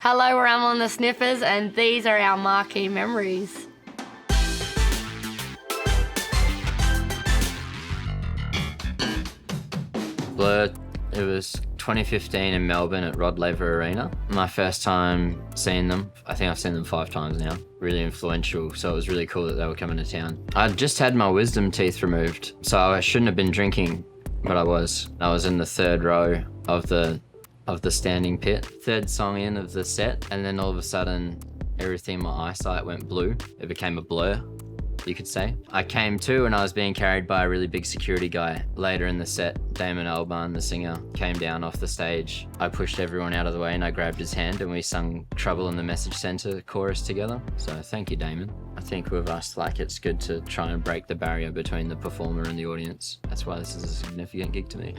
Hello, we're Amyl and the Sniffers, and these are our Marquee memories. Blur, it was 2015 in Melbourne at Rod Laver Arena. My first time seeing them. I think I've seen them 5 times now. Really influential, so it was really cool that they were coming to town. I'd just had my wisdom teeth removed, so I shouldn't have been drinking, but I was. I was in the 3rd row of the standing pit. 3rd song in of the set, and then all of a sudden, everything in my eyesight went blue. It became a blur, you could say. I came to and I was being carried by a really big security guy. Later in the set, Damon Albarn, the singer, came down off the stage. I pushed everyone out of the way and I grabbed his hand and we sung Trouble in the Message Centre chorus together. So thank you, Damon. I think with us, it's good to try and break the barrier between the performer and the audience. That's why this is a significant gig to me.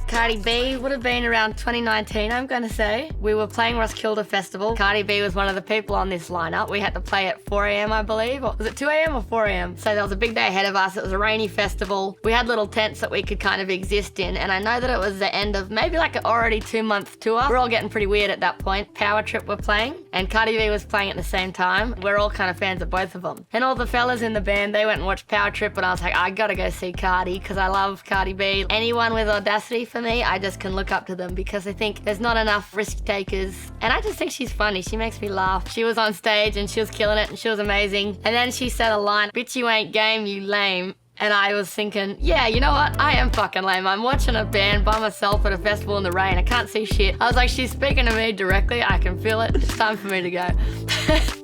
Cardi B would have been around 2019, I'm going to say. We were playing Roskilde Festival. Cardi B was one of the people on this lineup. We had to play at 4 a.m, I believe. Or was it 2 a.m. or 4 a.m? So there was a big day ahead of us. It was a rainy festival. We had little tents that we could kind of exist in. And I know that it was the end of maybe an already 2-month tour. We're all getting pretty weird at that point. Power Trip were playing and Cardi B was playing at the same time. We're all kind of fans of both of them. And all the fellas in the band, they went and watched Power Trip and I was like, I gotta go see Cardi because I love Cardi B. Anyone with audacity for me, I just can look up to them because I think there's not enough risk takers. And I just think she's funny. She makes me laugh. She was on stage and she was killing it and she was amazing. And then she said a line, "Bitch, you ain't game, you lame." And I was thinking, yeah, you know what? I am fucking lame. I'm watching a band by myself at a festival in the rain. I can't see shit. I was like, she's speaking to me directly. I can feel it. It's time for me to go.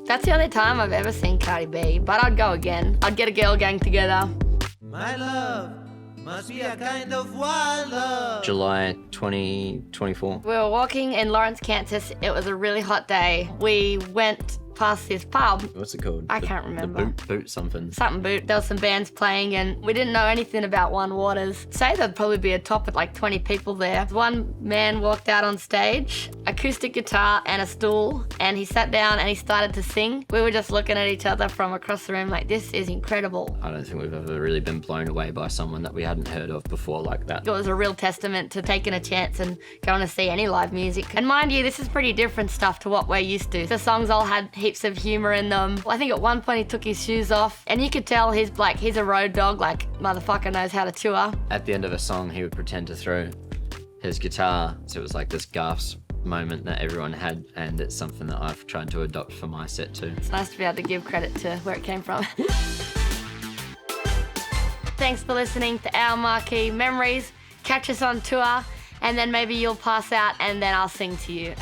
That's the only time I've ever seen Cardi B, but I'd go again. I'd get a girl gang together. My love must be a kind of wild love. July 2024. We were walking in Lawrence, Kansas. It was a really hot day. We went past this pub. What's it called? I can't remember. The boot something. Something boot. There was some bands playing and we didn't know anything about One Waters. Say there'd probably be a top at 20 people there. One man walked out on stage, acoustic guitar and a stool, and he sat down and he started to sing. We were just looking at each other from across the room like, this is incredible. I don't think we've ever really been blown away by someone that we hadn't heard of before like that. It was a real testament to taking a chance and going to see any live music. And mind you, this is pretty different stuff to what we're used to. The songs all had heaps of humor in them. I think at one point he took his shoes off and you could tell he's a road dog, motherfucker knows how to tour. At the end of a song, he would pretend to throw his guitar. So it was like this gasp moment that everyone had, and it's something that I've tried to adopt for my set too. It's nice to be able to give credit to where it came from. Thanks for listening to our Marquee memories. Catch us on tour and then maybe you'll pass out and then I'll sing to you.